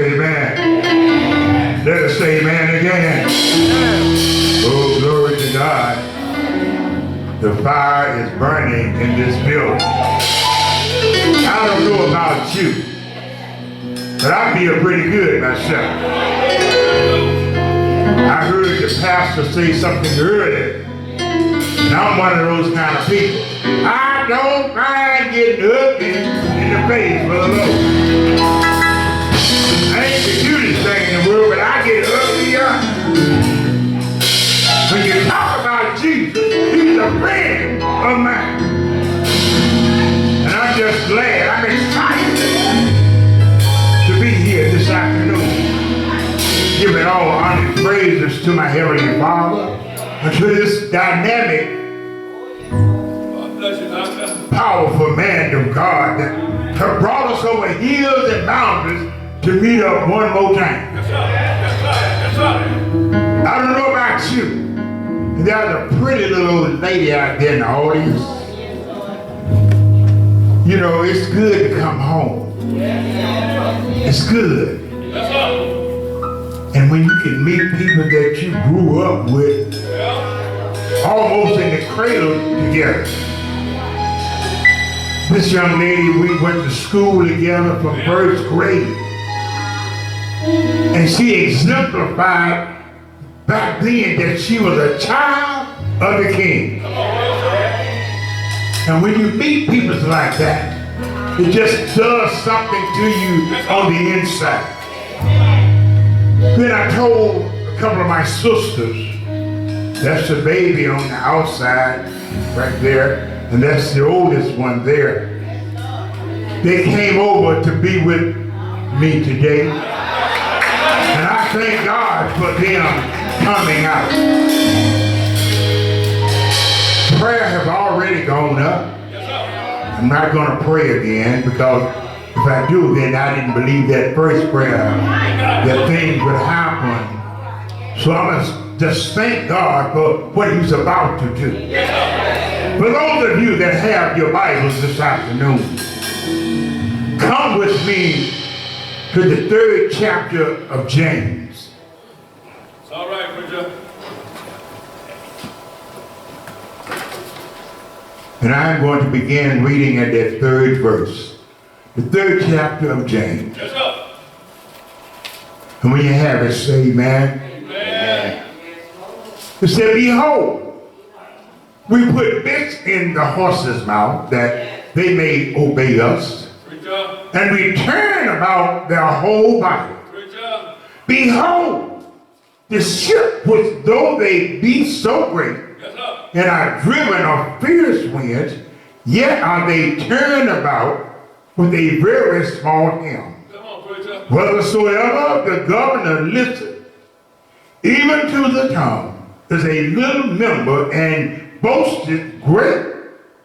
say amen. Let us say amen again. Oh, glory to God. The fire is burning in this building. I don't know about you, but I feel pretty good myself. I heard the pastor say something earlier, and I'm one of those kind of people. I don't mind getting ugly in the face for the Lord. I ain't the cutest thing in the world, but I get ugly up. When you talk about Jesus, he's a friend of mine. And I'm just glad, I'm excited to be here this afternoon. Giving all honor and praises to my Heavenly Father and to this dynamic, powerful man of God that have brought us over hills and mountains to meet up one more time. I don't know about you. There's a pretty little old lady out there in the audience. You know, it's good to come home. It's good. And when you can meet people that you grew up with, almost in the cradle together. This young lady, we went to school together from first grade. And she exemplified back then that she was a child of the King. And when you meet people like that, it just does something to you on the inside. Then I told a couple of my sisters, that's the baby on the outside right there, and that's the oldest one there. They came over to be with me today. And I thank God for them coming out. Prayer has already gone up. I'm not going to pray again because if I do, then I didn't believe that first prayer that things would happen. So I must just thank God for what he's about to do. For those of you that have your Bibles this afternoon, come with me to the 3rd chapter of James. It's all right, preacher. And I'm going to begin reading at that 3rd verse. The 3rd chapter of James. Yes, sir. And when you have it, say amen. Amen. It said, behold, we put bits in the horse's mouth that they may obey us. Preacher. And we turn about their whole body. Preacher. Behold, the ship which though they be so great, Yes, sir. and are driven of fierce winds, yet are they turned about with a very small helm. Come on, preacher. Whathersoever the governor listeth, even to the tongue, is a little member, and boasteth great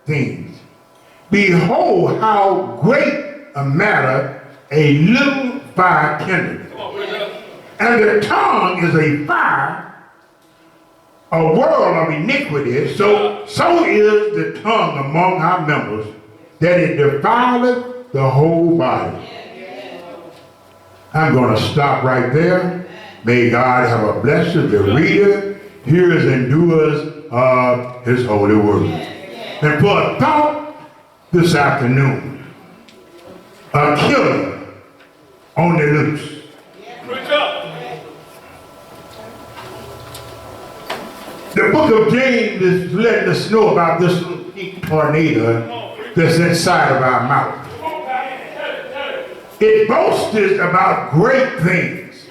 things. Behold, how great a matter a little fire kindleth. Come on, preacher. And the tongue is a fire, a world of iniquity. So is the tongue among our members, that it defileth the whole body. I'm going to stop right there. May God have a blessing, the reader, hearers, and doers of his holy word. And for a thought this afternoon, a killer on the loose. Preacher. The book of James is letting us know about this tornado that's inside of our mouth. It boasts about great things.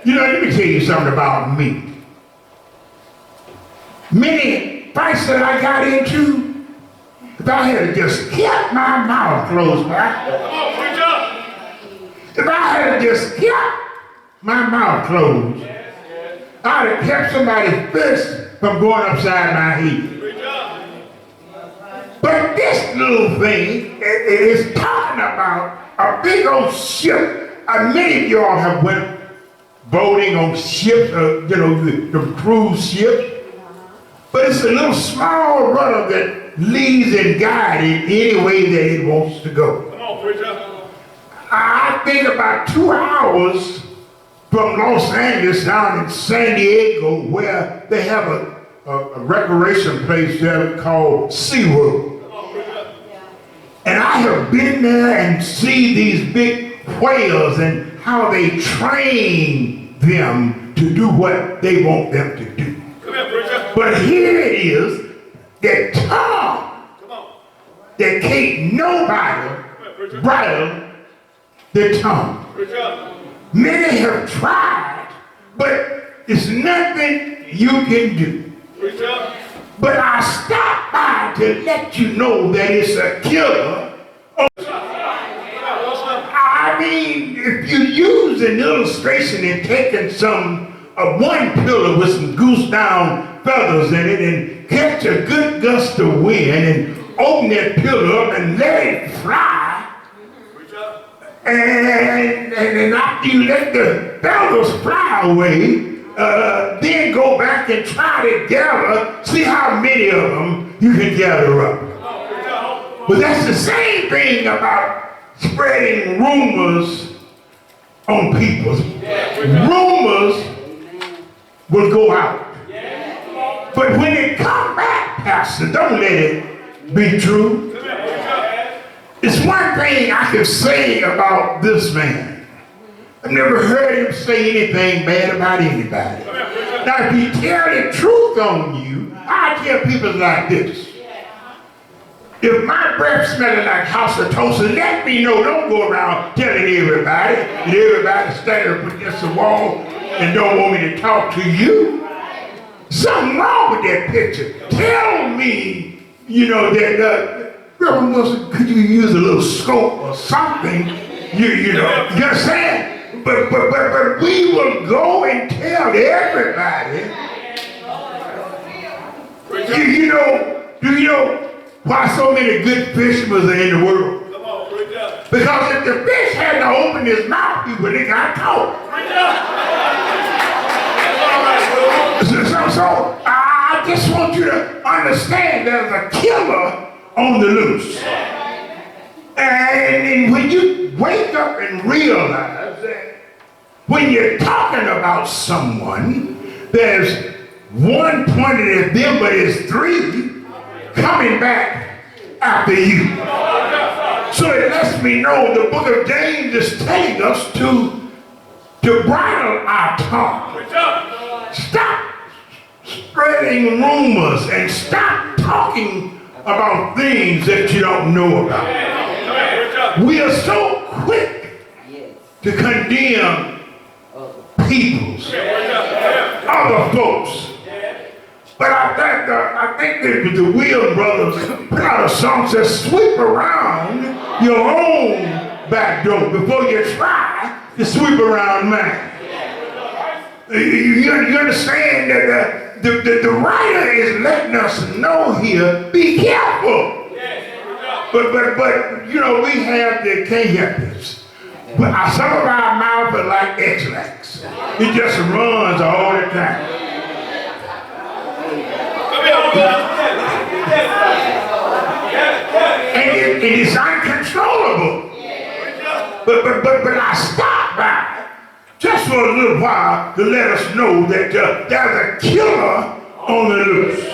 You know, let me tell you something about me. Many fights that I got into, if I had just kept my mouth closed, Come on, preacher. if I had just kept my mouth closed, I'd have kept somebody's fist from going upside my head. Preacher. But this little thing is talking about a big old ship. Many of y'all have went boating on ships, the cruise ships. But it's a little small rudder that leads and guides in any way that it wants to go. Come on, preacher. I think about 2 hours from Los Angeles down in San Diego, where they have a recreation place there called SeaWorld. And I have been there and see these big whales and how they train them to do what they want them to do. Come here, preacher. But here it is, that Tom, Come on. that can't nobody bridle the tongue. Preacher. Many have tried, but it's nothing you can do. Preacher. But I stopped by to let you know that it's a killer. I mean, if you use an illustration and taking one pillow with some goose down feathers in it and catch a good gust of wind and open that pillow up and let it fly, Preacher. and after you let the feathers fly away, then go back and try to gather, see how many of them you can gather up. But that's the same thing about spreading rumors on people. Rumors will go out. But when it come back, Pastor, don't let it be true. It's one thing I can say about this man. I've never heard him say anything bad about anybody. Now, if he tell the truth on you, I tell people like this. If my breath smelling like House of Toast, let me know. Don't go around telling everybody that everybody standing up against the wall and don't want me to talk to you. Something wrong with that picture. Tell me, that Reverend Wilson, could you use a little scope or something? You understand? But we will go and tell everybody. Do you know why so many good fishermen are in the world? Come on, preacher. Because if the fish hadn't opened his mouth, he would have got caught. So I just want you to understand there's a killer on the loose. And when you wake up and realize that when you're talking about someone, there's one pointed at them, but it's three coming back after you. So it lets me know the book of James is telling us to bridle our tongue. Stop spreading rumors and stop talking about things that you don't know about. We are so quick to condemn peoples, other folks. But I think that the Will brothers put out a song that says, sweep around your own back door before you try to sweep around mine. You understand that the writer is letting us know here, be careful. But we have the can't help this. But some of our mouth are like X-Lax. It just runs all the time. And it is uncontrollable. But I stopped by just for a little while to let us know that there's a killer on the loose.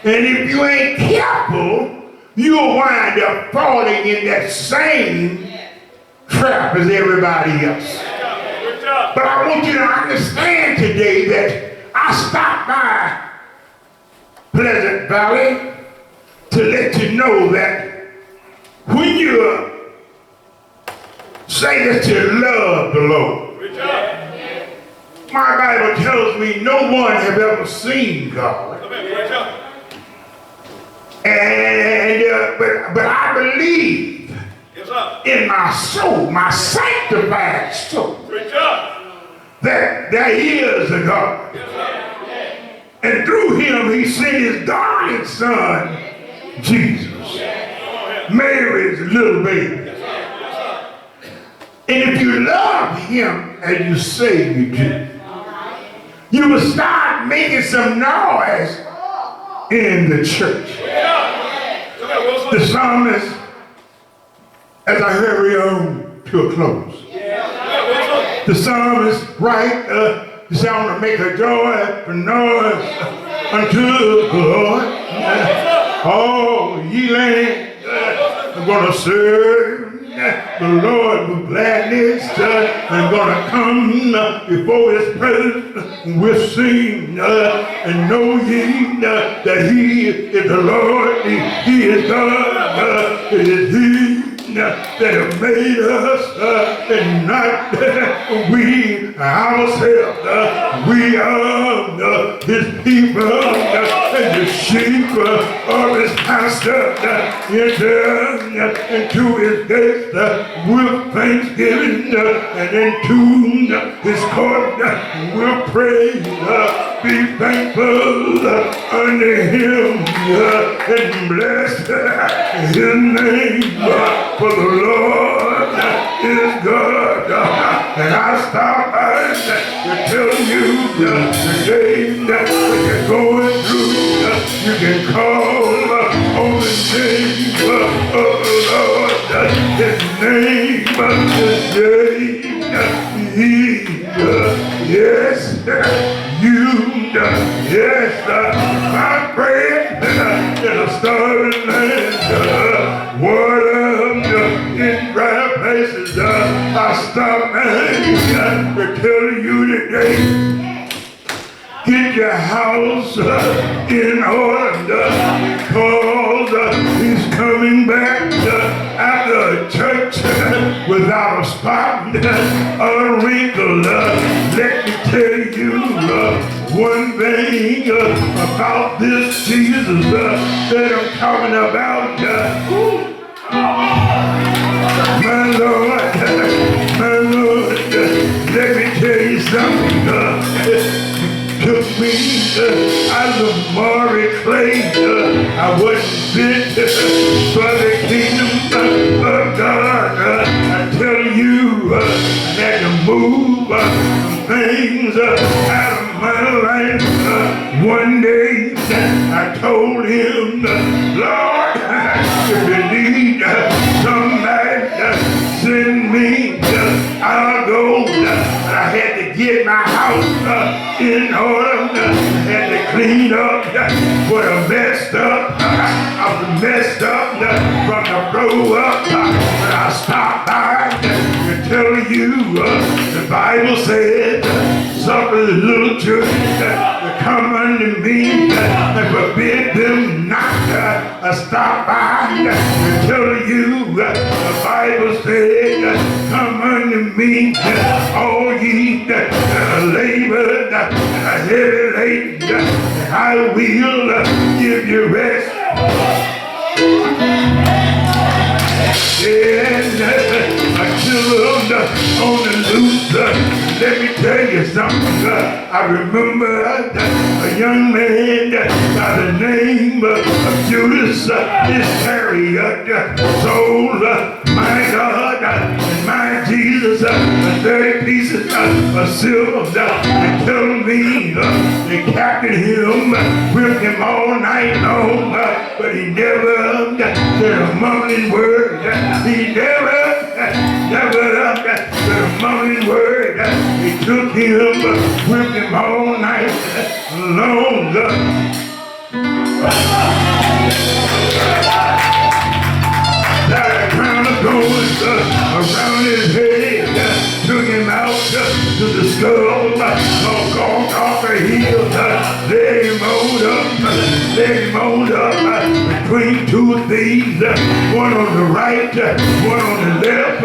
And if you ain't careful, you'll wind up falling in that same trap as everybody else. But I want you to understand today that I stopped by Pleasant Valley to let you know that when you say that you love the Lord, my Bible tells me no one have ever seen God. But I believe in my soul, my sanctified soul, that there is a God. And through him, he sent his darling son, Jesus, Mary's little baby. And if you love him as you say you do, you will start making some noise in the church. The psalmist, as I hurry on to a close. The psalmist right, he said, I want to make a joyful noise unto the Lord. Oh, ye land, I'm going to serve the Lord with gladness. I'm going to come before his presence with sing and know ye that he is the Lord, he is God, it is he that have made us and not we ourselves. We are his people and the sheep of his pasture. Enter into his gates with thanksgiving and into his court with praise. Be thankful unto him and bless his name. For the Lord is good. And I stop by to tell you today that when you're going through, you can call on the name of the Lord. His name is yes, you, yes, my friend in a starving land, water in dry places. I stop and to tell you today, get your house in order, because he's coming back after a church without a spot or a wrinkle. Let me tell you one thing about this Jesus that I'm talking about. My Lord, let me tell you something. Took me out of Maury Clay. I wasn't fit for the kingdom of God. I tell you, I had to move things out of my life. One day, I told him, Lord, if you need somebody, send me. I'll go. I had to get my house in order. I had to clean up what I messed up. I was messed up from the grow up. When I stopped by to tell you, the Bible said, suffer the little children to come unto me and forbid them not. I stopped by to tell you, the Bible said, come unto me, all ye that labor heavy laden, and I will give you rest. Yeah, my children on the loose. Let me tell you something. I remember a young man by the name of Judas Iscariot sold my God and my Jesus 30 pieces of silver and told me they captured him, whipped him all night long, but he never said a mumbling word. He never said a mumbling word. He took him, whipped him all night long. That a crown of gold around his head, took him out to the skull, called off the heel, let him hold up between two thieves, one on the right, one on the left,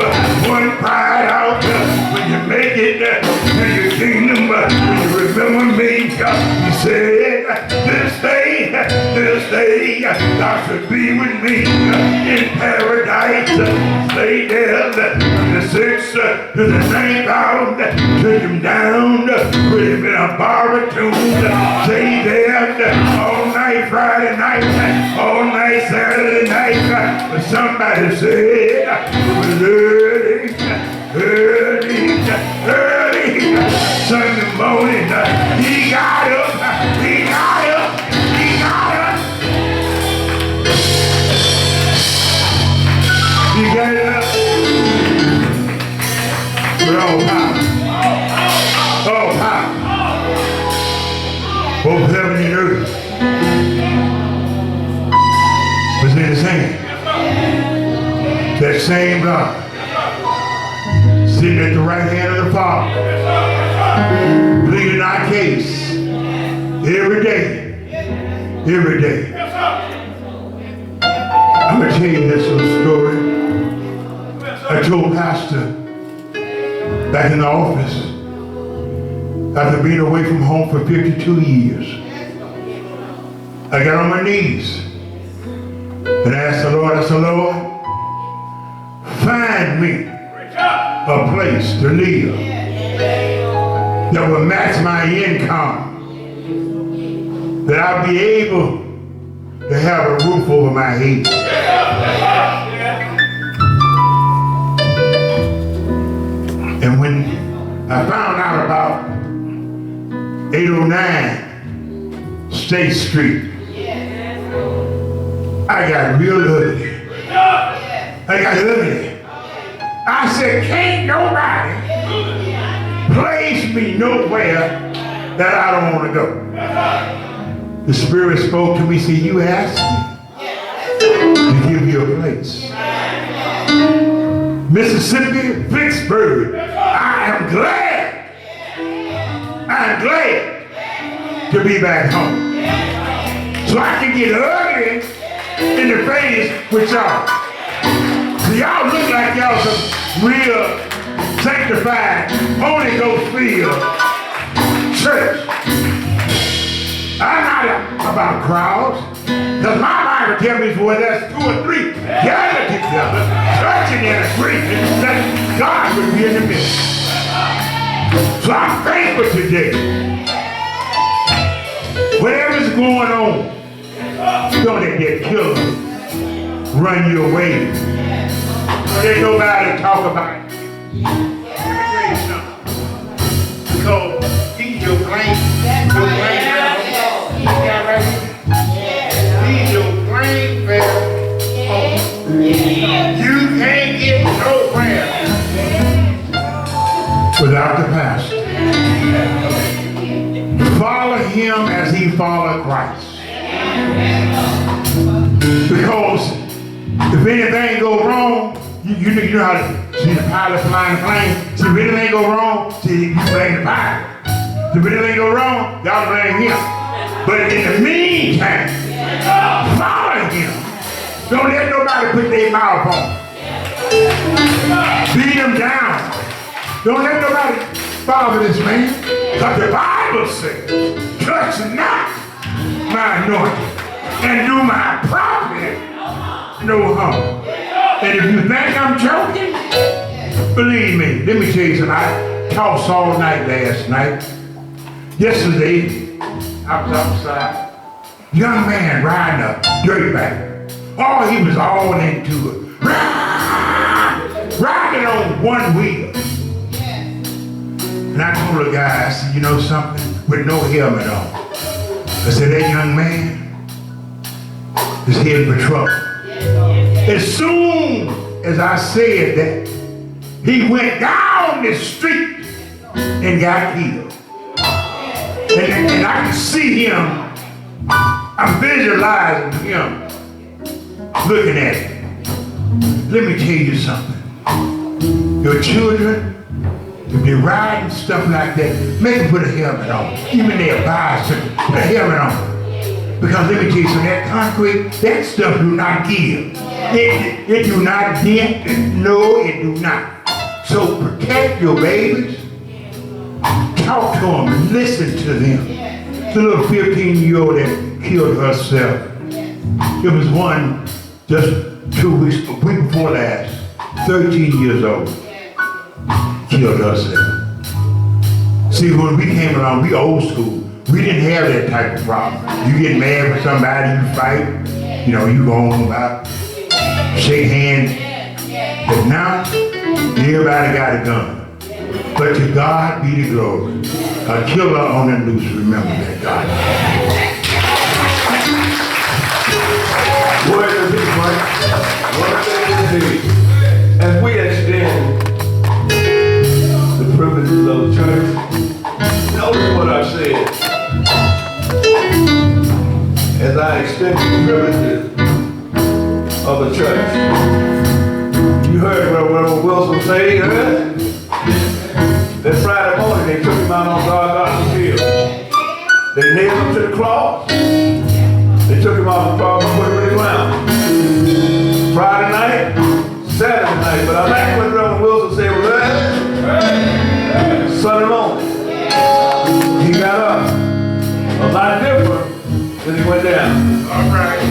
one cried out, when you make it to your kingdom, when you remember me, he said, this day, thou should be with me in paradise. Stay there from the 6th to the 9th hour, took him down, put him in a baritone, stay there all night Friday night, all night Saturday night. But somebody said it was early Sunday morning. He got up. He got up both heaven and earth was in his hand. That same God sitting at the right hand of the Father, pleading our case every day. Every day. I'm going to tell you this little story. I told Pastor back in the office, after being away from home for 52 years, I got on my knees and asked the Lord, I said, Lord, find me a place to live that will match my income, that I'll be able to have a roof over my head. And when I found out about 809 State Street, I got real ugly. I got ugly. I said, can't nobody place me nowhere that I don't want to go. The Spirit spoke to me, said, you asked me to give you a place. Mississippi, Vicksburg, I am glad to be back home. So I can get ugly in the face with y'all. So y'all look like y'all some real sanctified, Holy Ghost filled church. I'm not about crowds, because my Bible tells me where there's 2 or 3 gathered together, touching and agreeing, that God would be in the midst. So I'm thankful today. Whatever's going on, don't let that killer run you away. There's nobody to talk about it. Because he's your brain. He's your brain fellow. You can't get nowhere without the pastor. Follow him as he followed Christ. Because if anything go wrong, you know how to see the pilot flying the plane. See, if anything go wrong, see, you blame the pilot. If anything go wrong, y'all blame him. But in the meantime, follow him. Don't let nobody put their mouth on him. Beat him down. Don't let nobody bother this man. Because the Bible says, touch not my anointing and do my prophet no harm. And if you think I'm joking, believe me, let me tell you something. I tossed all night last night. Yesterday, I was outside. Young man riding a dirt bike. Oh, he was all into it. Riding on one wheel. And I told the guy, I said, you know something? With no helmet on. I said, that young man is heading for trouble. As soon as I said that, he went down the street and got killed. And I can see him. I'm visualizing him looking at it. Let me tell you something. Your children, if they're riding stuff like that, make them put a helmet on. Even their bicycle, put a helmet on. Because let me tell you something, that concrete, that stuff do not kill. It do not dent. No, it do not. So protect your babies. Talk to them, listen to them. The little 15-year-old that killed herself. There was one just a week before last, 13 years old, killed herself. See, when we came along, we old school. We didn't have that type of problem. You get mad with somebody, you fight, you know, you go on about, shake hands. But now, everybody got a gun. But to God be the glory. A killer on the loose, remember that, God. Word of this one. One thing is, as we extend the privileges of the church, notice what I said. I extend the privileges of the church. You heard what Reverend Wilson say, you heard? That Friday morning they took him out on Golgotha Hill. They nailed him to the cross. They took him off the cross and put him in the ground. Friday night, Saturday night. But I like what Reverend Wilson said was Sunday morning. He got up a lot different than he went down. All right.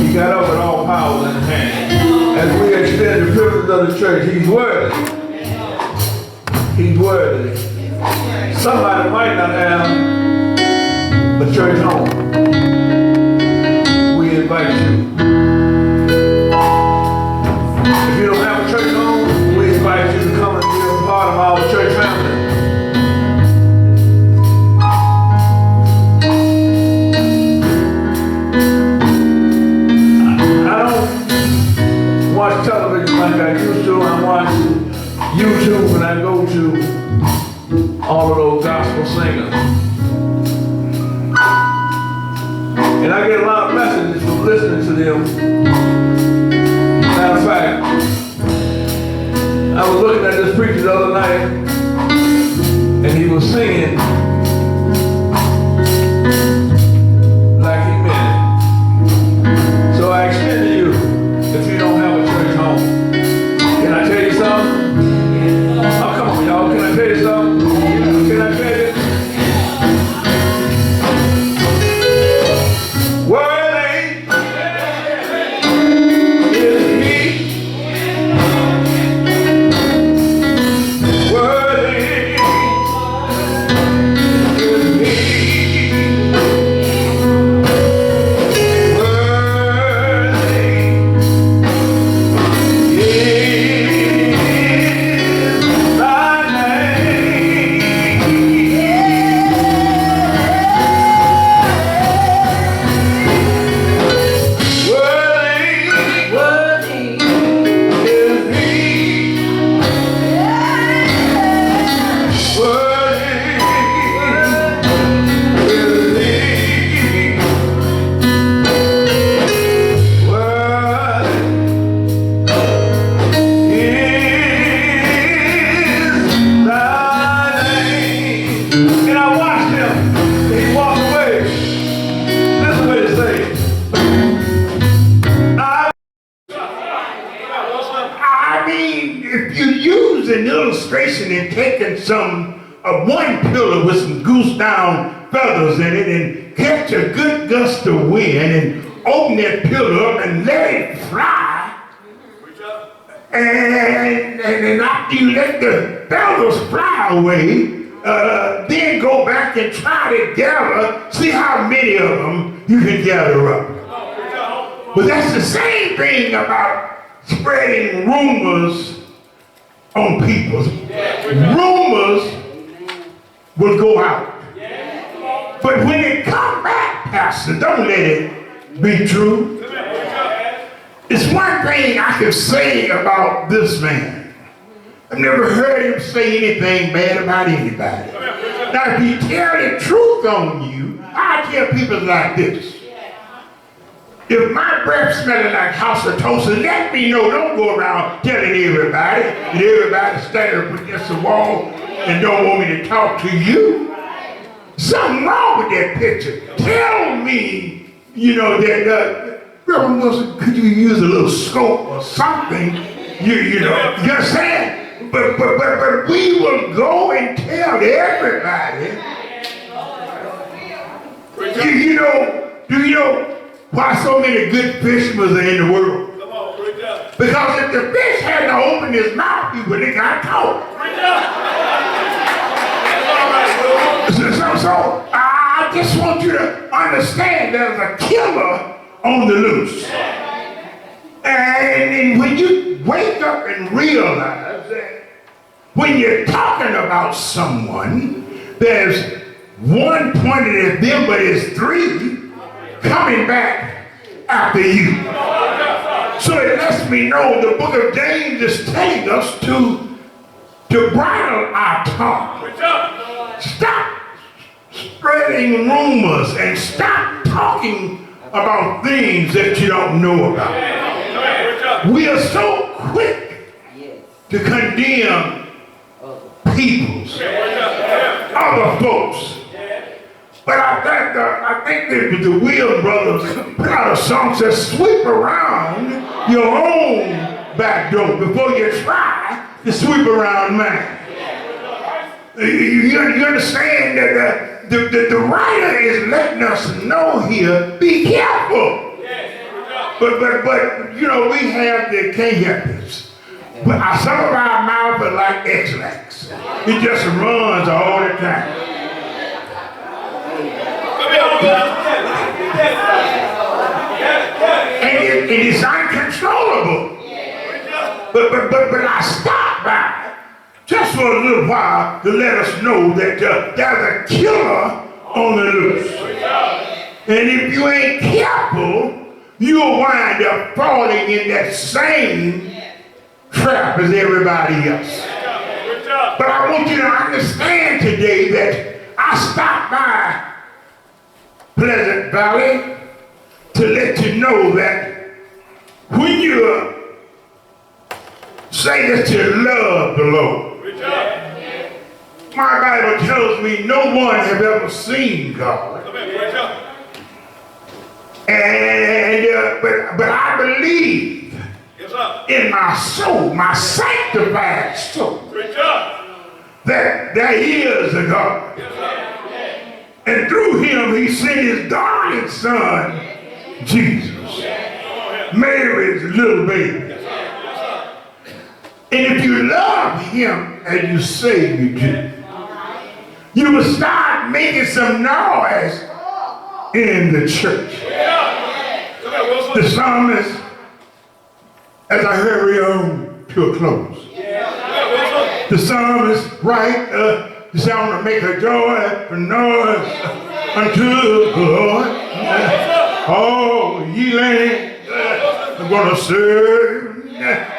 He got up with all powers in his hand. As we extend the privilege of the church, he's worthy. He's worthy. Somebody might not have a church home. We invite you. If you don't have a church home, we invite you to come and be a part of our church family. I don't watch television like I used to. I watch YouTube when I go to all of those gospel singers. And I get a lot of messages from listening to them. Matter of fact, I was looking at this preacher the other night, and he was singing like he meant it. So I extend to you, if you don't have a church home, can I tell you something? Oh, come on, y'all. Can I tell you something? Can I tell you? Worthy is he. Worthy is he. And taking one pillow with some goose down feathers in it and catch a good gust of wind and open that pillow up and let it fly. And after you let the feathers fly away, then go back and try to gather, see how many of them you can gather up. But that's the same thing about spreading rumors on people. Rumors will go out. But when it come back, Pastor, don't let it be true. It's one thing I can say about this man. I've never heard him say anything bad about anybody. Now, if he tell the truth on you, I tell people like this. If my breath smelling like house of toast, let me know. Don't go around telling everybody that everybody standing up against the wall and don't want me to talk to you. Something wrong with that picture. Tell me, that Reverend Wilson, could you use a little scope or something? You understand? But we will go and tell everybody. Do you know why so many good fishermen are in the world? Come on, preach up. Because if the fish hadn't opened his mouth, he wouldn't have got caught. Preach up. So I just want you to understand there's a killer on the loose. And when you wake up and realize that when you're talking about someone, there's one pointed at them, but it's three coming back after you. So it lets me know the book of James is telling us to bridle our tongue. Stop spreading rumors and stop talking about things that you don't know about. We are so quick to condemn peoples, other folks. But I think that the Will Brothers put out a song that says, sweep around your own back door before you try to sweep around mine. You understand that the writer is letting us know here, be careful. But you know, we have the can't help this. But some of our mouth are like X-Lax. It just runs all the time. And it is uncontrollable. But I stopped by just for a little while to let us know that there's a killer on the loose. And if you ain't careful, you'll wind up falling in that same trap as everybody else. But I want you to understand today that I stopped by Pleasant Valley to let you know that when you say that you love the Lord, my Bible tells me no one has ever seen God. But I believe in my soul, my sanctified soul, that there is a God. And through him, he sent his darling son, Jesus, Mary's little baby. And if you love him as you say you do, you will start making some noise in the church. The psalmist, as I hurry on to a close, the psalmist writes, he said, I want to make a joyful noise unto the Lord. Oh, ye land, I'm going to serve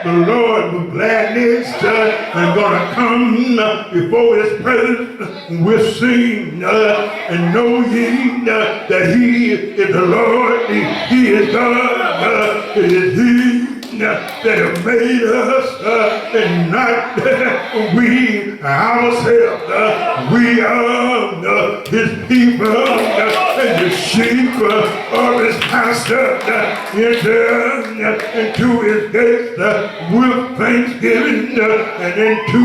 the Lord with gladness. I'm going to come before his presence with singing. And know ye that he is the Lord, he is God, it is he that have made us and not we ourselves. We are his people and the sheep of his pasture. Enter into his gates with thanksgiving and into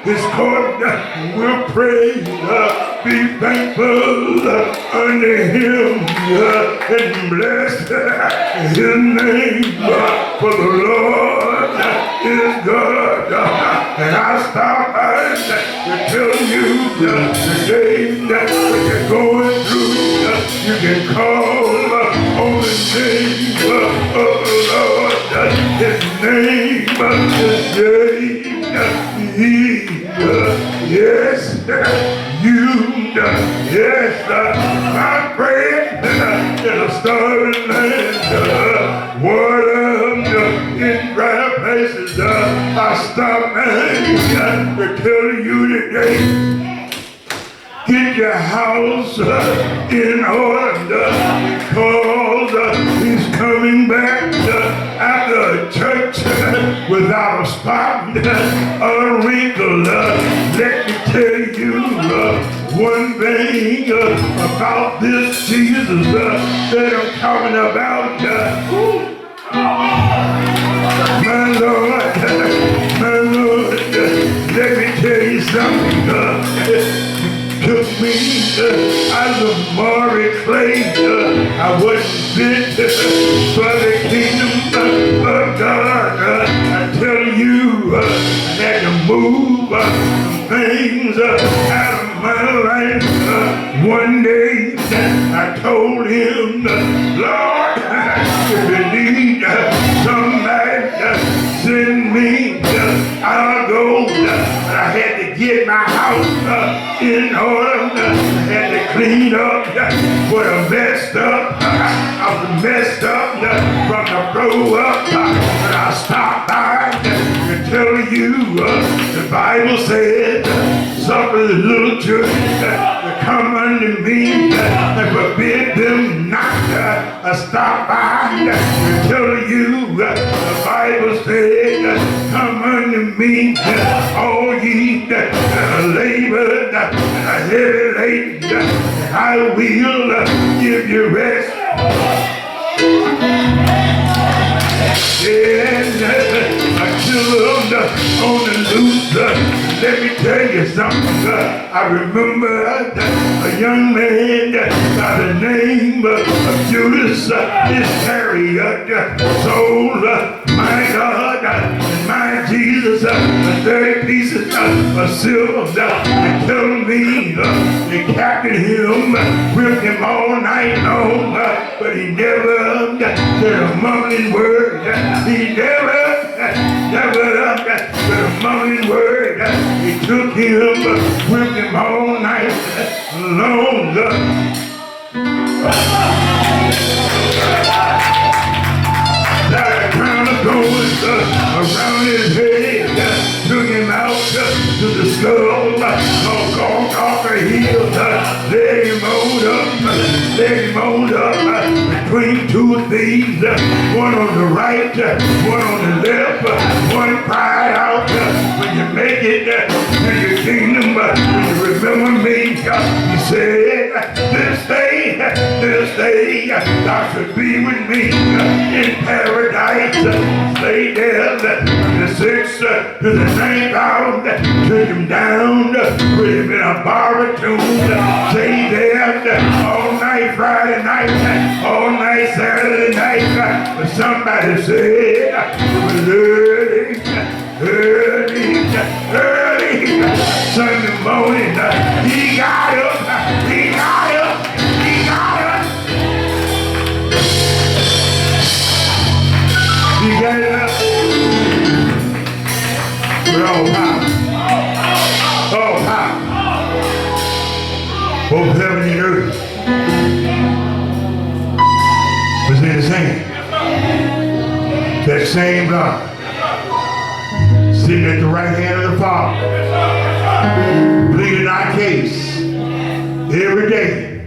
his court with praise. Be thankful unto him and bless his name. For the Lord is good. And I stop by to tell you today that when you're going through, you can call on the name of the Lord. His name is Jesus. Yes, you, yes, my friend, in a starving land, water in dry places. I stop and to tell you today, get your house in order because he's coming back after a church without a spot or a wrinkle. Let me tell you one thing about this Jesus that I'm talking about. My Lord, let me tell you something. Took me out of Maury Clay. I wasn't fit for the kingdom of God. I tell you, I had to move things out of my life. One day, I told him, Lord, if you need somebody, send me. I'll go. I had to get my house in order. I had to clean up what I messed up. I was messed up from the grow up. But I stopped by to tell you the Bible said, suffer the little children to come unto me and forbid them stop by to tell you the Bible said, come unto me, all ye that labor and are heavy laden, and I will give you rest. And I killed on the loose. Let me tell you something. I remember a young man by the name of Judas Iscariot sold my God and my Jesus 30 pieces of silver and told me they captured him, whipped him all night long, but he never said a mumbling word. He never said a mumbling word. He took him, whipped him all night long. Like a crown of gold around his head, took him out to the skull, Golgotha hill, let him hold up between two thieves, one on the right, one on the left, one cried out, when you make it to your kingdom, when you remember me, he said, this day, thou should be with me in paradise. Lay there from the 6th to the 9th hour, took him down, put him in a baritoon, stayed there all night Friday night, all night Saturday night. But somebody said it was early Sunday morning. He got up. He got it up with all power. All power. Both heaven and earth was in his hand. That same God sitting at the right hand of the Father, pleading our case every day.